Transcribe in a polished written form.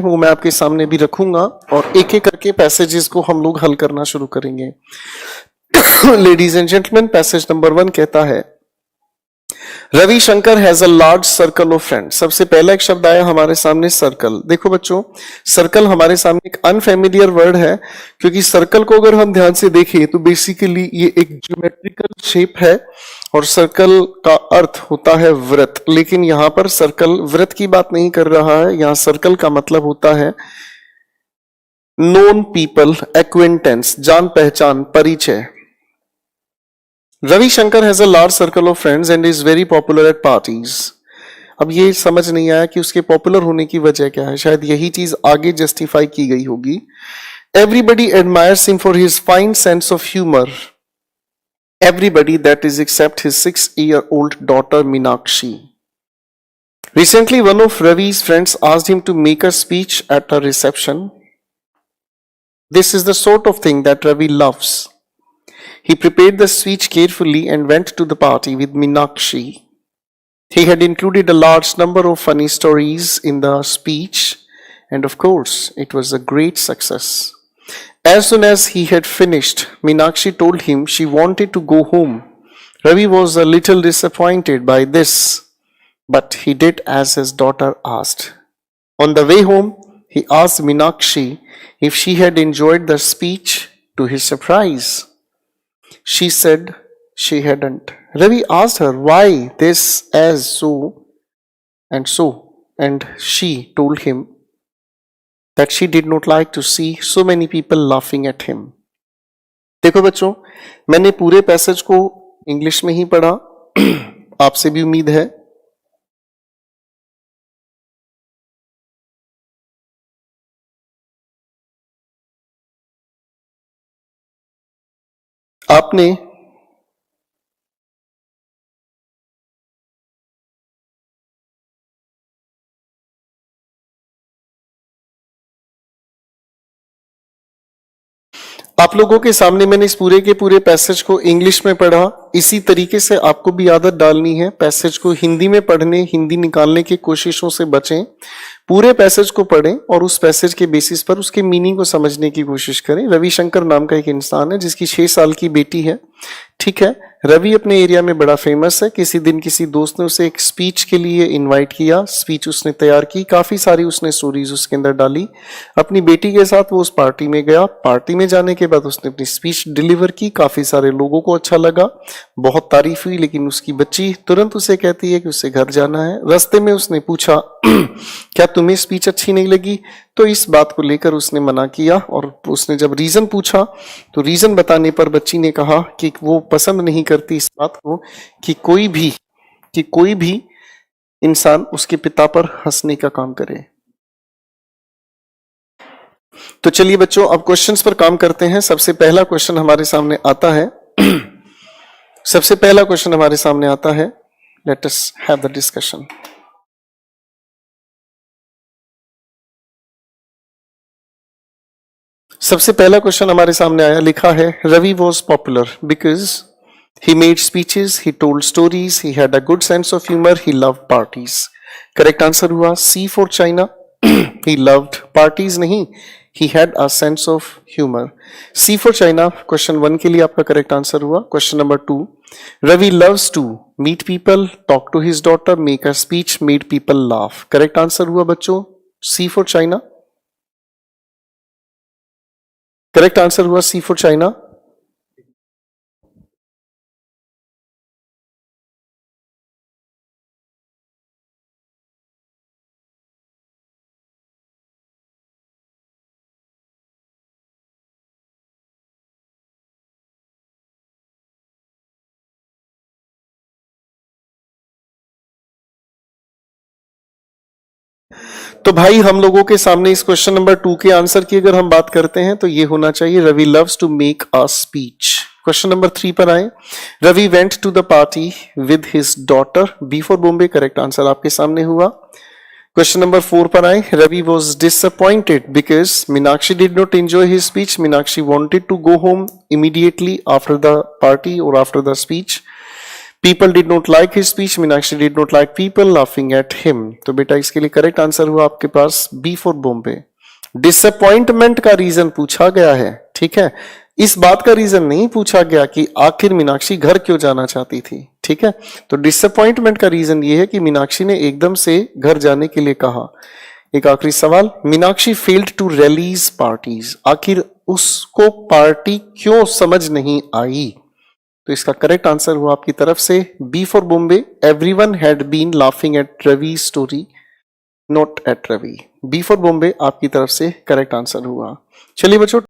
वो मैं आपके सामने भी रखूंगा और एक एक करके पैसेजेस को हम लोग हल करना शुरू करेंगे। Ladies and gentleman, passage number 1 कहता है, Ravishankar has a large circle of friends. सबसे पहला एक शब्द आया हमारे सामने, सर्कल। देखो बच्चों, सर्कल हमारे सामने एक अनफेमिलियर वर्ड है, क्योंकि सर्कल को अगर हम ध्यान से देखें तो बेसिकली ये एक ज्योमेट्रिकल शेप है और सर्कल का अर्थ होता है वृत्त। लेकिन यहां पर सर्कल वृत्त की बात नहीं कर रहा है, यहां सर्कल का मतलब होता है नोन पीपल, एक्वेंटेंस, जान पहचान, परिचय। Ravishankar has a large circle of friends and is very popular at parties. अब ये समझ नहीं आया कि उसके पॉपुलर होने की वजह क्या है, शायद यही चीज आगे जस्टिफाई की गई होगी। Everybody admires him for his fine sense of humour, everybody, that is except his 6-year-old daughter Meenakshi. Recently, one of Ravi's friends asked him to make a speech at a reception. This is the sort of thing that Ravi loves. He prepared the speech carefully and went to the party with Meenakshi. He had included a large number of funny stories in the speech, and of course, it was a great success. As soon as he had finished, Meenakshi told him she wanted to go home. Ravi was a little disappointed by this, but he did as his daughter asked. On the way home, he asked Meenakshi if she had enjoyed the speech. To his surprise, she said she hadn't. Ravi asked her why this, as so, and she told him that she did not like to see so many people laughing at him. देखो बच्चों, मैंने पूरे passage को English में ही पढ़ा, आपसे भी उम्मीद है। आपने आप लोगों के सामने मैंने इस पूरे के पूरे पैसेज को इंग्लिश में पढ़ा। इसी तरीके से आपको भी आदत डालनी है, पैसेज को हिंदी में पढ़ने, हिंदी निकालने की कोशिशों से बचें। पूरे पैसेज को पढ़ें और उस पैसेज के बेसिस पर उसके मीनिंग को समझने की कोशिश करें। रविशंकर नाम का एक इंसान है जिसकी 6 साल की बेटी है, ठीक है। रवि अपने एरिया में बड़ा फेमस है। किसी दिन किसी दोस्त ने उसे एक स्पीच के लिए इनवाइट किया, स्पीच उसने तैयार की, काफी सारी उसने स्टोरीज उसके अंदर डाली। अपनी बेटी के साथ वो उस पार्टी में गया। पार्टी में जाने के बाद उसने अपनी स्पीच डिलीवर की, काफी सारे लोगों को अच्छा लगा, बहुत तारीफ हुई। लेकिन उसकी बच्ची तुरंत उसे कहती है कि उसे घर जाना है। रास्ते में उसने पूछा क्या तुम्हें स्पीच अच्छी नहीं लगी? तो इस बात को लेकर उसने मना किया और उसने जब रीजन पूछा तो रीजन बताने पर बच्ची ने कहा कि वो पसंद नहीं करती इस बात को कि कोई भी इंसान उसके पिता पर हंसने का काम करे। तो चलिए बच्चों, अब क्वेश्चंस पर काम करते हैं। सबसे पहला क्वेश्चन हमारे सामने आता है, let us have the discussion. सबसे पहला क्वेश्चन हमारे सामने आया, लिखा है Ravi was popular because he made speeches, he told stories, he had a good sense of humour, he loved parties. Correct answer हुआ C for China. He loved parties नहीं, he had a sense of humour. C for China question 1 के लिए आपका correct answer हुआ। Question number 2, Ravi loves to meet people, talk to his daughter, make a speech, made people laugh. Correct answer हुआ बच्चों C for China. Correct answer हुआ C for China. तो भाई हम लोगों के सामने इस क्वेश्चन नंबर 2 के आंसर की अगर हम बात करते हैं तो ये होना चाहिए Ravi loves to make a speech. Question number 3 पर आए, Ravi went to the party with his daughter, B for Bombay. Correct answer आपके सामने हुआ। क्वेश्चन नंबर 4 पर आए, Ravi was disappointed because Meenakshi did not enjoy his speech, Meenakshi wanted to go home immediately after the party और after the speech. People did not like his speech, Meenakshi did not like people laughing at him. तो बेटा इसके लिए correct answer हुआ आपके पास B for Bombay. Disappointment का reason पूछा गया है, ठीक है, इस बात का रीजन नहीं पूछा गया कि आखिर मीनाक्षी घर क्यों जाना चाहती थी, ठीक है। तो डिसअपॉइंटमेंट का रीजन ये है कि मीनाक्षी ने एकदम से घर जाने के लिए कहा। एक आखिरी सवाल, Meenakshi failed to rallies parties, आखिर उसको पार्टी क्यों समझ नहीं आई। तो इसका करेक्ट आंसर हुआ आपकी तरफ से B for Bombay, everyone had been laughing at Ravi story not at Ravi. B for Bombay आपकी तरफ से करेक्ट आंसर हुआ। चलिए बच्चों